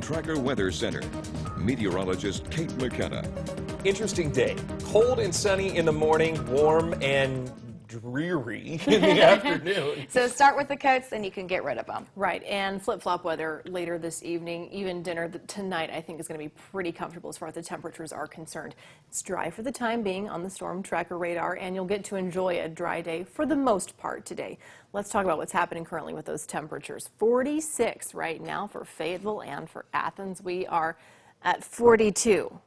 Tracker Weather Center. Meteorologist Kate McKenna. Interesting day. Cold and sunny in the morning, warm and dreary in the afternoon. So start with the coats, then you can get rid of them. Right, and flip-flop weather later this evening. Even dinner tonight, I think, is going to be pretty comfortable as far as the temperatures are concerned. It's dry for the time being on the storm tracker radar, and you'll get to enjoy a dry day for the most part today. Let's talk about what's happening currently with those temperatures. 46 right now for Fayetteville and for Athens. We are at 42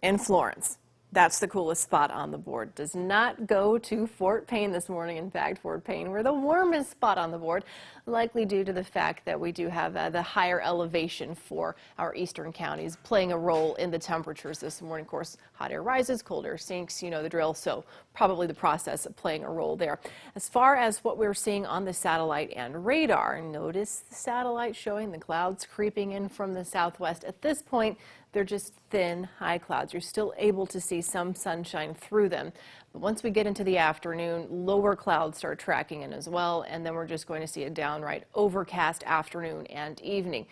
in Florence. That's the coolest spot on the board. Does not go to Fort Payne this morning. In fact, Fort Payne, we're the warmest spot on the board, likely due to the fact that we do have the higher elevation for our eastern counties playing a role in the temperatures this morning. Of course, hot air rises, cold air sinks, you know the drill, so probably the process of playing a role there. As far as what we're seeing on the satellite and radar, notice the satellite showing the clouds creeping in from the southwest. At this point, they're just thin, high clouds. You're still able to see some sunshine through them. But once we get into the afternoon, lower clouds start tracking in as well, and then we're just going to see a downright overcast afternoon and evening.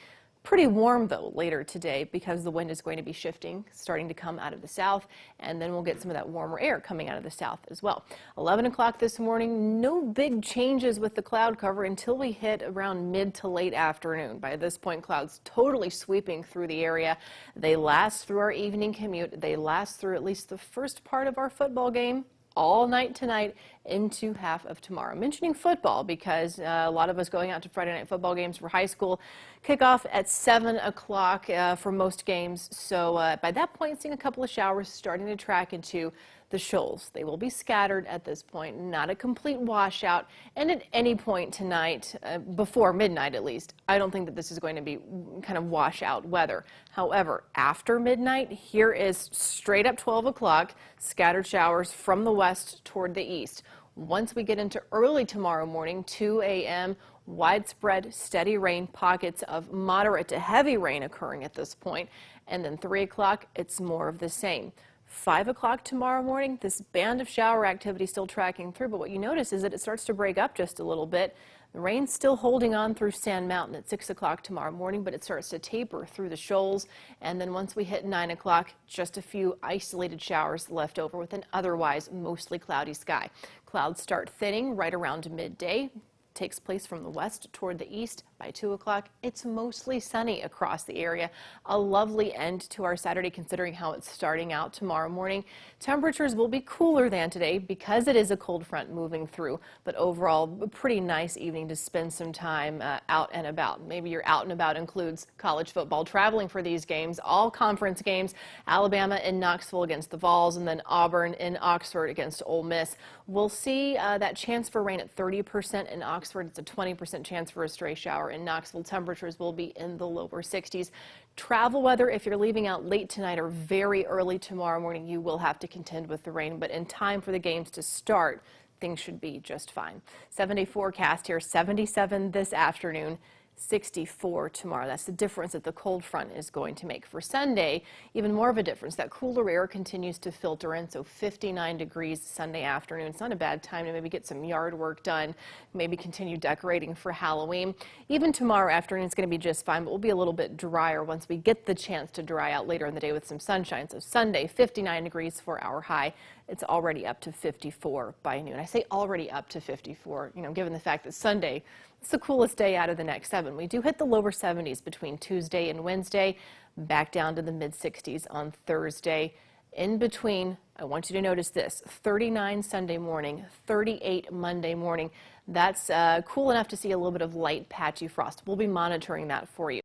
Pretty warm, though, later today because the wind is going to be shifting, starting to come out of the south, and then we'll get some of that warmer air coming out of the south as well. 11 o'clock this morning, no big changes with the cloud cover until we hit around mid to late afternoon. By this point, clouds totally sweeping through the area. They last through our evening commute. They last through at least the first part of our football game all night tonight into half of tomorrow. Mentioning football because a lot of us going out to Friday night football games for high school kickoff at 7 o'clock for most games. So by that point, seeing a couple of showers starting to track into the shoals. They will be scattered at this point, not a complete washout. And at any point tonight, before midnight at least, I don't think that this is going to be kind of washout weather. However, after midnight, here is straight up 12 o'clock, scattered showers from the west toward the east. Once we get into early tomorrow morning, 2 a.m., widespread steady rain, pockets of moderate to heavy rain occurring at this point. And then 3 o'clock, it's more of the same. 5 o'clock tomorrow morning, this band of shower activity still tracking through, but what you notice is that it starts to break up just a little bit. The rain's still holding on through Sand Mountain at 6 o'clock tomorrow morning, but it starts to taper through the shoals. And then once we hit 9 o'clock, just a few isolated showers left over with an otherwise mostly cloudy sky. Clouds start thinning right around midday. Takes place from the west toward the east. By 2 o'clock, it's mostly sunny across the area. A lovely end to our Saturday considering how it's starting out tomorrow morning. Temperatures will be cooler than today because it is a cold front moving through, but overall a pretty nice evening to spend some time out and about. Maybe your out and about includes college football, traveling for these games, all conference games, Alabama in Knoxville against the Vols, and then Auburn in Oxford against Ole Miss. We'll see that chance for rain at 30% in Oxford. It's a 20% chance for a stray shower in Knoxville. Temperatures will be in the lower 60s. Travel weather, if you're leaving out late tonight or very early tomorrow morning, you will have to contend with the rain, but in time for the games to start, things should be just fine. 7-day forecast here, 77 this afternoon. 64 tomorrow. That's the difference that the cold front is going to make. For Sunday, even more of a difference. That cooler air continues to filter in, so 59 degrees Sunday afternoon. It's not a bad time to maybe get some yard work done, maybe continue decorating for Halloween. Even tomorrow afternoon, it's going to be just fine, but we'll be a little bit drier once we get the chance to dry out later in the day with some sunshine. So Sunday, 59 degrees for our high. It's already up to 54 by noon. I say already up to 54, given the fact that Sunday, it's the coolest day out of the next 7. We do hit the lower 70s between Tuesday and Wednesday, back down to the mid-60s on Thursday. In between, I want you to notice this, 39 Sunday morning, 38 Monday morning. That's cool enough to see a little bit of light patchy frost. We'll be monitoring that for you.